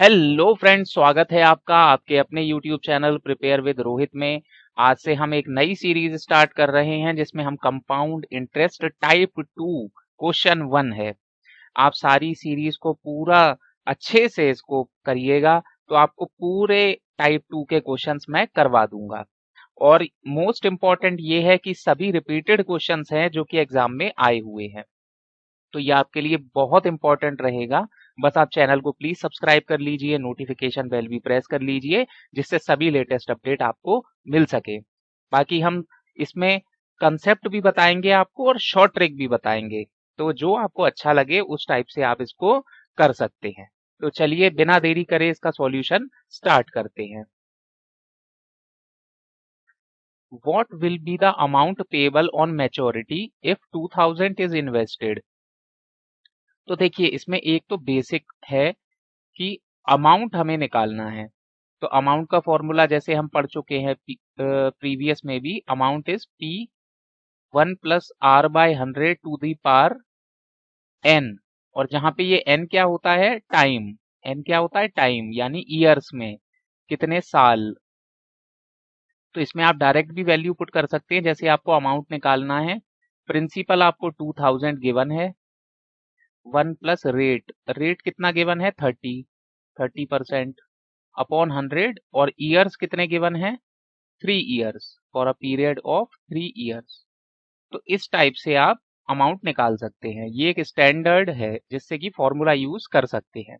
Hello friends, स्वागत है आपका आपके अपने YouTube channel prepare with Rohit में। आज से हम एक नई सीरीज स्टार्ट कर रहे हैं जिसमें हम कंपाउंड इंटरेस्ट टाइप 2 क्वेश्चन 1 है। आप सारी सीरीज को पूरा अच्छे से इसको करिएगा तो आपको पूरे टाइप 2 के क्वेश्चंस मैं करवा दूंगा। और मोस्ट इम्पॉर्टेंट ये है कि सभी रिपीटेड क्वेश्चंस हैं जो कि एग्जाम में आए हुए हैं, तो ये आपके लिए बहुत इंपॉर्टेंट रहेगा। बस आप चैनल को प्लीज सब्सक्राइब कर लीजिए, नोटिफिकेशन बेल भी प्रेस कर लीजिए जिससे सभी लेटेस्ट अपडेट आपको मिल सके। बाकी हम इसमें कंसेप्ट भी बताएंगे आपको और शॉर्ट ट्रिक भी बताएंगे, तो जो आपको अच्छा लगे उस टाइप से आप इसको कर सकते हैं। तो चलिए बिना देरी करे इसका सॉल्यूशन स्टार्ट करते हैं। What will be the amount payable on maturity if 2000 is invested? तो देखिए इसमें एक तो बेसिक है कि अमाउंट हमें निकालना है। तो अमाउंट का फॉर्मूला जैसे हम पढ़ चुके हैं प्रीवियस में भी, amount is P 1+r/100 to the power n। और जहां पे ये n क्या होता है, टाइम। n क्या होता है, टाइम, यानी ईयर्स में कितने साल। तो इसमें आप डायरेक्ट भी वैल्यू पुट कर सकते हैं। जैसे आपको अमाउंट निकालना है, प्रिंसिपल आपको 2000 गिवन है, 1 प्लस रेट, रेट कितना गिवन है, 30% अपॉन 100, और ईयर्स कितने गिवन है, 3 years, for a period of 3 years. तो इस टाइप से आप अमाउंट निकाल सकते हैं। ये एक स्टैंडर्ड है जिससे कि फॉर्मूला यूज कर सकते हैं।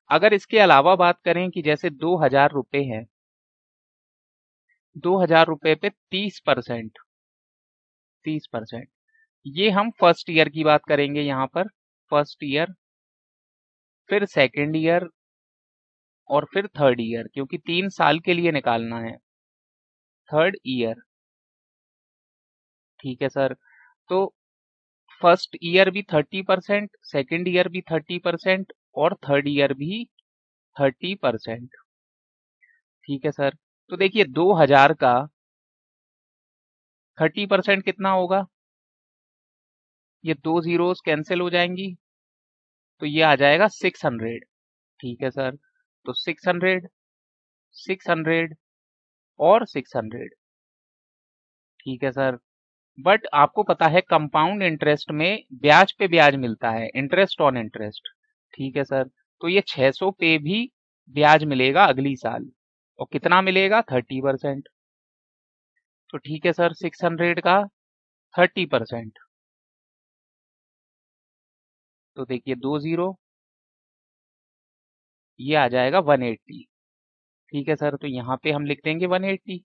अगर इसके अलावा बात करें कि जैसे 2000 रुपए हैं, 2000 रुपए पे 30%, 30%, ये हम फर्स्ट ईयर की बात करेंगे यहाँ पर। फर्स्ट ईयर, फिर सेकेंड ईयर, और फिर थर्ड ईयर, क्योंकि 3 साल के लिए निकालना है। थर्ड ईयर, ठीक है सर। तो फर्स्ट ईयर भी 30%, सेकेंड ईयर भी 30%, और थर्ड ईयर भी 30%, ठीक है सर। तो देखिए 2000 का 30% कितना होगा, ये 2 जीरोस कैंसिल हो जाएंगी, तो ये आ जाएगा 600, ठीक है सर। तो 600, 600 और 600, ठीक है सर। बट आपको पता है कंपाउंड इंटरेस्ट में ब्याज पे ब्याज मिलता है, इंटरेस्ट ऑन इंटरेस्ट, ठीक है सर। तो ये 600 पे भी ब्याज मिलेगा अगली साल, और कितना मिलेगा, 30%। तो ठीक है सर, 600 का 30%, तो देखिए 2 जीरो, ये आ जाएगा 180, ठीक है सर। तो यहाँ पे हम लिख देंगे 180।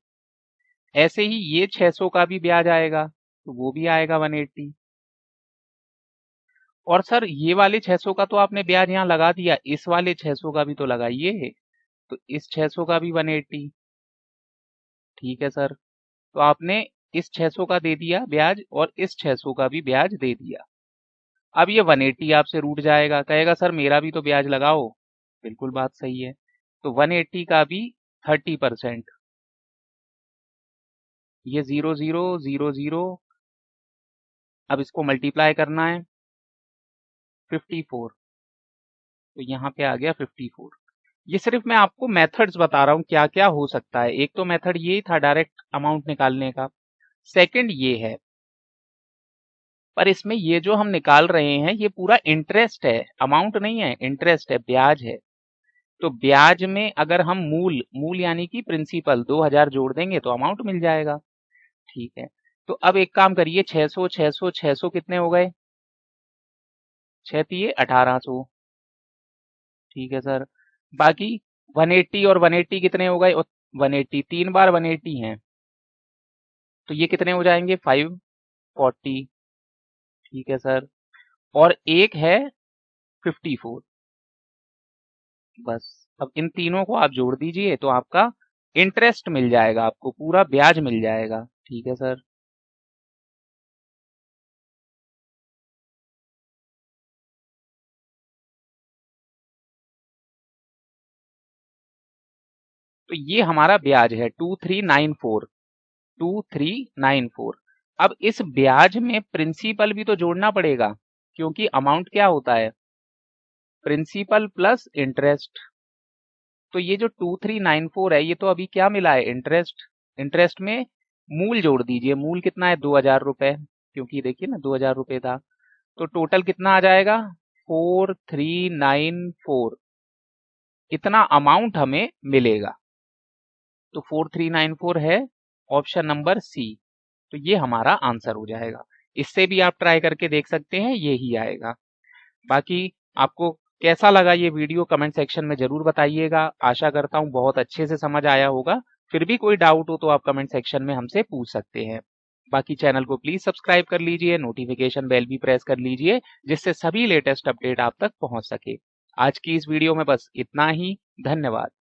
ऐसे ही ये 600 का भी ब्याज आएगा, तो वो भी आएगा 180। और सर ये वाले 600 का तो आपने ब्याज यहाँ लगा दिया, इस वाले 600 का भी तो लगाइए, तो इस 600 का भी 180, ठीक है सर। तो आपने इस 600 का दे दिया ब्याज और इस 600 का भी ब्याज दे दिया। अब ये 180 आपसे रूठ जाएगा, कहेगा सर मेरा भी तो ब्याज लगाओ, बिल्कुल बात सही है। तो 180 का भी 30%, ये 0 0 0 0, अब इसको मल्टीप्लाई करना है 54, तो यहाँ पे आ गया 54। ये सिर्फ मैं आपको मेथड्स बता रहा हूँ क्या क्या हो सकता है। एक तो मेथड ये था डायरेक्ट अमाउंट निकालने का, सेकंड ये है, पर इसमें ये जो हम निकाल रहे हैं ये पूरा इंटरेस्ट है, अमाउंट नहीं है, इंटरेस्ट है, ब्याज है। तो ब्याज में अगर हम मूल मूल यानी कि प्रिंसिपल 2000 जोड़ देंगे तो अमाउंट मिल जाएगा, ठीक है। तो अब एक काम करिए, 600 600 600 कितने हो गए, 6 तिये 1800, ठीक है सर। बाकी 180 और 180 कितने हो गए, 180 3 बार 180 हैं, तो ये कितने हो जाएंगे, 540, ठीक है सर। और एक है 54, बस। अब इन तीनों को आप जोड़ दीजिए तो आपका इंटरेस्ट मिल जाएगा, आपको पूरा ब्याज मिल जाएगा, ठीक है सर। तो ये हमारा ब्याज है 2394, 2394। अब इस ब्याज में प्रिंसिपल भी तो जोड़ना पड़ेगा, क्योंकि अमाउंट क्या होता है, प्रिंसिपल प्लस इंटरेस्ट, तो ये जो 2394 है ये तो अभी क्या मिला है, इंटरेस्ट में मूल जोड़ दीजिए। मूल कितना है, 2000 रुपए, क्योंकि देखिए ना 2000 रुपए था। तो टोटल कितना आ जाएगा, 4394, इतना अमाउंट हमें मिलेगा। तो 4394 है ऑप्शन नंबर सी। तो ये हमारा आंसर हो जाएगा। इससे भी आप ट्राई करके देख सकते हैं, ये ही आएगा। बाकी आपको कैसा लगा ये वीडियो कमेंट सेक्शन में जरूर बताइएगा। आशा करता हूँ बहुत अच्छे से समझ आया होगा। फिर भी कोई डाउट हो तो आप कमेंट सेक्शन में हमसे पूछ सकते हैं। बाकी चैनल को प्लीज सब्सक्राइब कर लीजिए, नोटिफिकेशन बेल भी प्रेस कर लीजिए, जिससे सभी लेटेस्ट अपडेट आप तक पहुंच सके। आज की इस वीडियो में बस इतना ही। धन्यवाद।